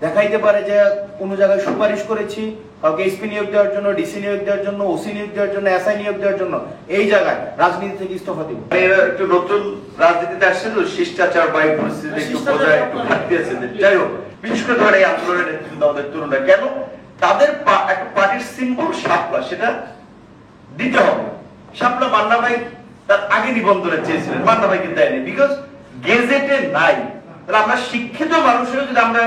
দেখাইতে পারে যে কোন জায়গায় সুপারিশ করেছি, কাউকে এসপি নিয়োগ দেওয়ার জন্য, ডিসি নিয়োগ দেওয়ার জন্য, ওসি নিয়োগ দেওয়ার জন্য, এসআই নিয়োগ দেওয়ার জন্য, এই জায়গায় রাজনীতি থেকে ইস্তফা দিব। এরা একটু নতুন রাজনীতিতে আসছে তো, শিষ্টাচার বা পরিস্থিতি একটু বোঝায় একটু ঘাটতি আছে। যাই হোক, বিশেষ করে ধরে এই আন্দোলনের নেতৃত্ব আমাদের তরুণরা কেন তাদের একটা পার্টির সিম্বল শাপলা, সেটা দিতে হবে। শাপলা মান্না ভাই তার আগে নিবন্ধনে চেয়েছিলেন, মান্না ভাই কিন্তু দেয়নি, বিকজ গেজেটে নাই। তাহলে আমরা শিক্ষিত মানুষেরও যদি আমরা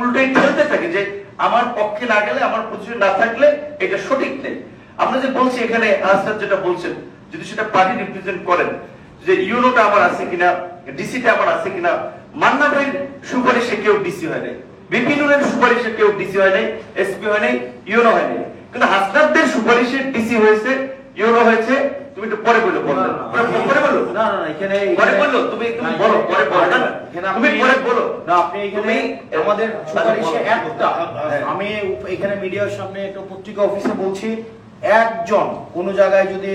উল্টোই খেলতে থাকি যে আমার পক্ষে না গেলে, আমার পজিশন না থাকলে এটা সঠিক নেই। আমরা যে বলছি এখানে আজহার যেটা বলছেন, যদি সেটা পার্টি রিপ্রেজেন্ট করেন যে ইউনোটা আমার আছে কিনা, ডিসিটা আমার আছে কিনা। মান্না ভাইয়ের সুপারিশে কেউ ডিসি হয় নাই, বিপিনুরের সুপারিশে কেউ ডিসি হয় নাই, এসপি হয় নাই, ইউনো হয় নাই, কিন্তু হাসনাতদের সুপারিশে ডিসি হয়েছে, ইউনো হয়েছে। তুমি একটু পরে বলো, পরে বলো। না না এখানে পরে বলো, তুমি বলো, পরে বলো না, তুমি পরে বলো না। আপনি এখানে আমাদের সুপারিশে একটা, আমি এখানে মিডিয়ার সামনে একটা পত্রিকা অফিসে বলছি, একজন কোন জায়গায় যদি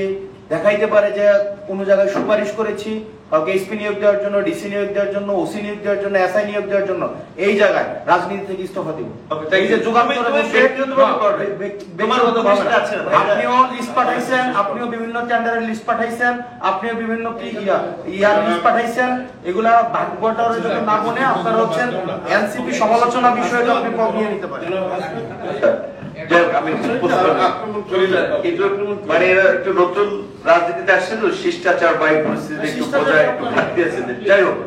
দেখাইতে পারে যে কোন জায়গায় সুপারিশ করেছি, কাউকে এসপি নিয়োগ দেওয়ার জন্য, ডিসি নিয়োগ দেওয়ার জন্য, ওসি নিয়োগ দেওয়ার জন্য, এসআই নিয়োগ দেওয়ার জন্য, এই জায়গায় রাজনীতি থেকে ইস্তফা দিব। এই যে আপনিও লিস্ট পাঠাইছেন, আপনিও বিভিন্ন টেন্ডারের লিস্ট পাঠাইছেন, আপনিও বিভিন্ন কি ইয়ার লিস্ট পাঠাইছেন, এগুলা ভাগ্যটার জন্য না বনে আপনারা হচ্ছেন এনসিপি সমালোচনা বিষয়টা আপনি নিয়ে নিতে পারেন। মানে এরা একটু নতুন রাজনীতিতে আসছে তো, শিষ্টাচার বা পরিস্থিতি একটু বোঝায় একটু ঘাটতি আছে। যাই হোক।